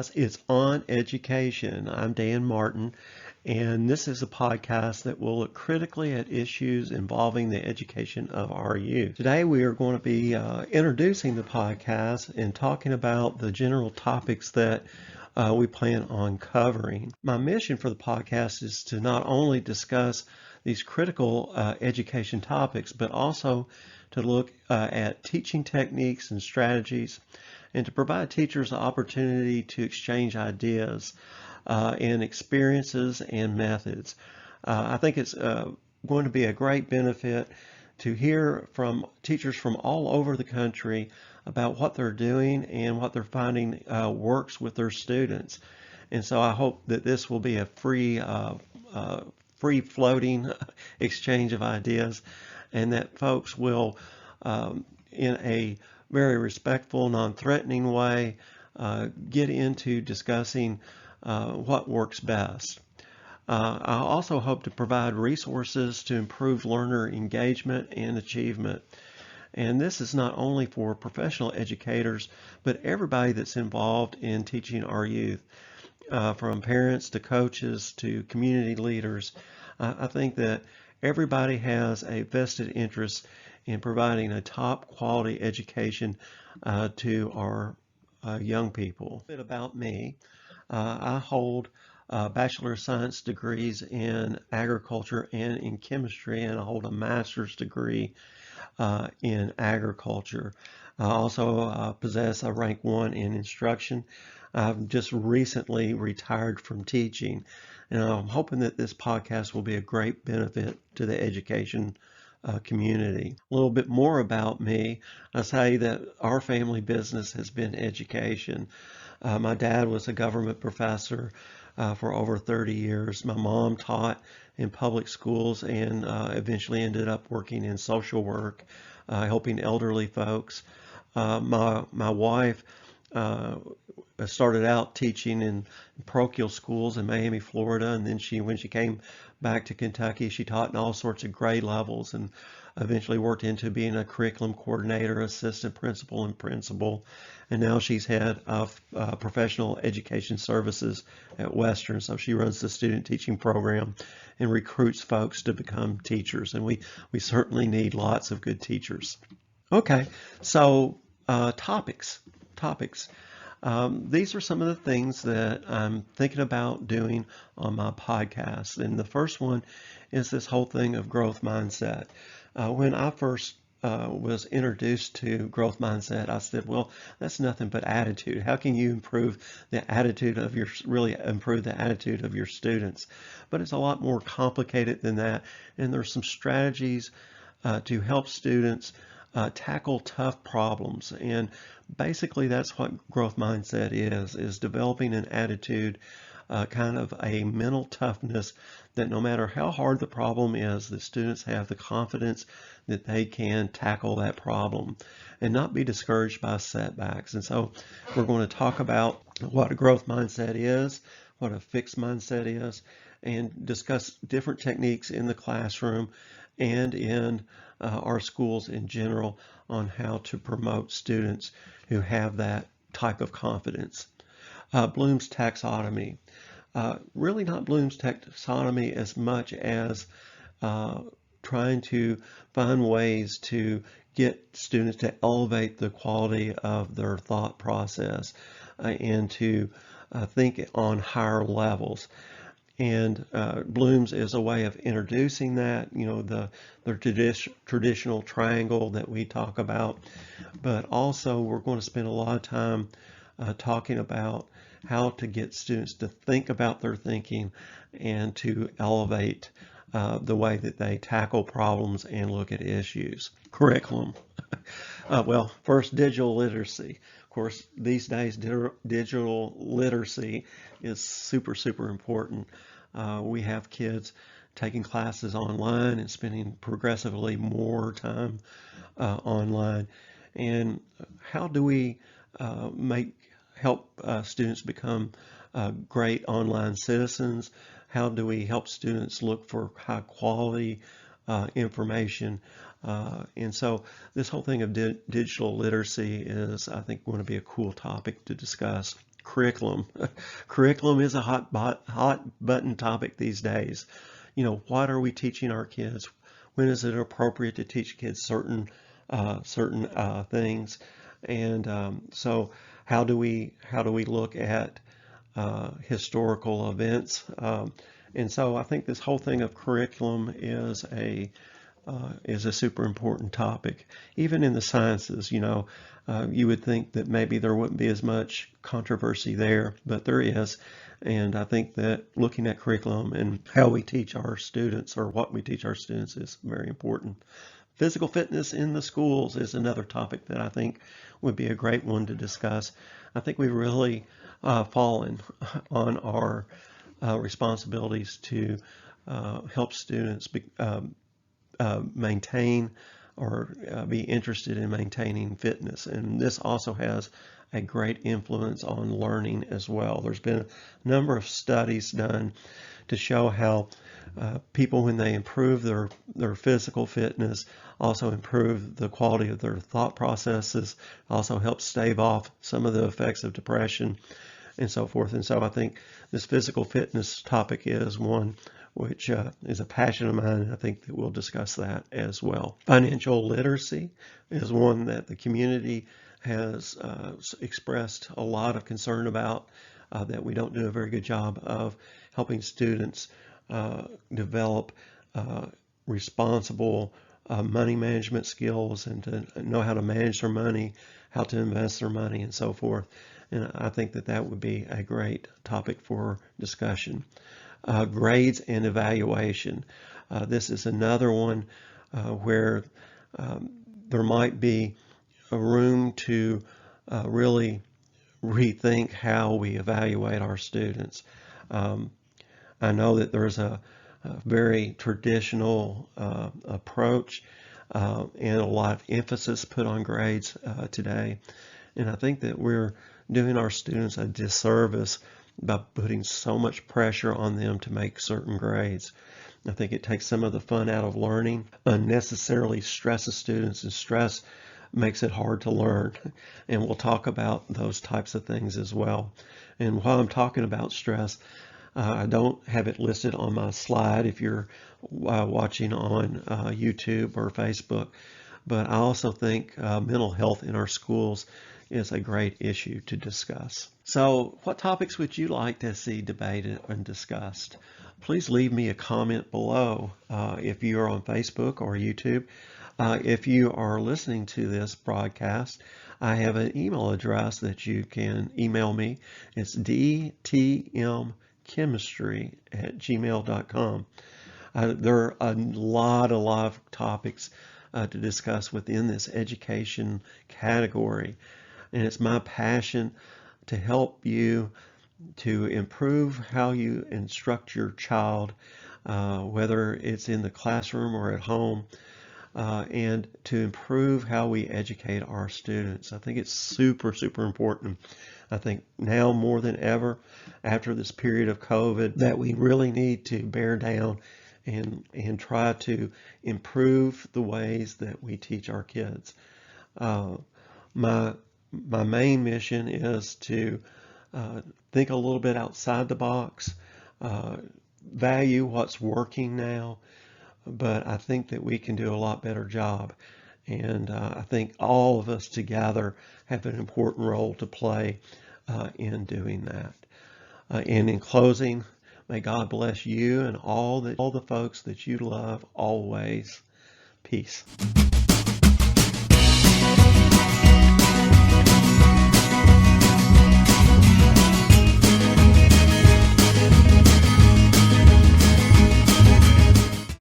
guys. It's On Education. I'm Dan Martin, and this is a podcast that will look critically at issues involving the education of our youth. Today, we are going to be introducing the podcast and talking about the general topics that we plan on covering. My mission for the podcast is to not only discuss these critical education topics, but also to look at teaching techniques and strategies, and to provide teachers the opportunity to exchange ideas and experiences and methods. I think it's going to be a great benefit to hear from teachers from all over the country about what they're doing and what they're finding works with their students. And so I hope that this will be a free floating exchange of ideas, and that folks will, in a very respectful, non-threatening way, get into discussing what works best. I also hope to provide resources to improve learner engagement and achievement. And this is not only for professional educators, but everybody that's involved in teaching our youth, from parents to coaches to community leaders. I think that everybody has a vested interest in providing a top quality education to our young people. A bit about me. I hold Bachelor of Science degrees in agriculture and in chemistry, and I hold a master's degree in agriculture. I also possess a rank 1 in instruction. I've just recently retired from teaching, and I'm hoping that this podcast will be a great benefit to the education community. A little bit more about me. I say that our family business has been education. My dad was a government professor for over 30 years. My mom taught in public schools and eventually ended up working in social work, helping elderly folks. My wife started out teaching in parochial schools in Miami, Florida, and then when she came back to Kentucky, she taught in all sorts of grade levels and eventually worked into being a curriculum coordinator, assistant principal, and principal. And now she's head of professional education services at Western. So she runs the student teaching program and recruits folks to become teachers. And we certainly need lots of good teachers. Okay, so topics. These are some of the things that I'm thinking about doing on my podcast. And the first one is this whole thing of growth mindset. When I first was introduced to growth mindset, I said, well, that's nothing but attitude. How can you improve the attitude of really improve the attitude of your students? But it's a lot more complicated than that. And there's some strategies to help students tackle tough problems. And basically that's what growth mindset is developing an attitude, kind of a mental toughness, that no matter how hard the problem is, the students have the confidence that they can tackle that problem and not be discouraged by setbacks. And so we're going to talk about what a growth mindset is, what a fixed mindset is, and discuss different techniques in the classroom and in our schools in general on how to promote students who have that type of confidence. Bloom's taxonomy. Really not Bloom's taxonomy as much as trying to find ways to get students to elevate the quality of their thought process and to think on higher levels. And Bloom's is a way of introducing that, the traditional triangle that we talk about. But also we're going to spend a lot of time talking about how to get students to think about their thinking and to elevate the way that they tackle problems and look at issues. Curriculum. Well, first, digital literacy. Of course, these days, digital literacy is super important. We have kids taking classes online and spending progressively more time online. And how do we help students become great online citizens? How do we help students look for high quality information? And so this whole thing of digital literacy is, I think, going to be a cool topic to discuss. curriculum. Curriculum is a hot button topic these days. What are we teaching our kids? When is it appropriate to teach kids certain things? And so how do we look at historical events? And so I think this whole thing of curriculum is a super important topic. Even in the sciences, you would think that maybe there wouldn't be as much controversy there, but there is. And I think that looking at curriculum and how we teach our students, or what we teach our students, is very important. Physical fitness in the schools is another topic that I think would be a great one to discuss. I think we've really fallen on our responsibilities to help students maintain or be interested in maintaining fitness. And this also has a great influence on learning as well. There's been a number of studies done to show how people, when they improve their physical fitness, also improve the quality of their thought processes, also help stave off some of the effects of depression and so forth. And so I think this physical fitness topic is one which is a passion of mine. I think that we'll discuss that as well. Financial literacy is one that the community has expressed a lot of concern about, that we don't do a very good job of helping students develop responsible money management skills, and to know how to manage their money, how to invest their money, and so forth. And I think that would be a great topic for discussion. Grades and evaluation. This is another one where there might be a room to really rethink how we evaluate our students. I know that there's a very traditional approach and a lot of emphasis put on grades today. And I think that we're doing our students a disservice by putting so much pressure on them to make certain grades. I think it takes some of the fun out of learning, unnecessarily stresses students, and stress makes it hard to learn. And we'll talk about those types of things as well. And while I'm talking about stress, I don't have it listed on my slide if you're watching on YouTube or Facebook, but I also think mental health in our schools is a great issue to discuss. So what topics would you like to see debated and discussed? Please leave me a comment below if you are on Facebook or YouTube. If you are listening to this broadcast, I have an email address that you can email me. It's dtmchemistry@gmail.com. There are a lot of topics to discuss within this education category. And it's my passion to help you to improve how you instruct your child, whether it's in the classroom or at home, and to improve how we educate our students. I think it's super important. I think now more than ever, after this period of COVID, that we really need to bear down and try to improve the ways that we teach our kids. My main mission is to think a little bit outside the box, value what's working now, but I think that we can do a lot better job. And I think all of us together have an important role to play in doing that. And in closing, may God bless you and all the folks that you love always. Peace.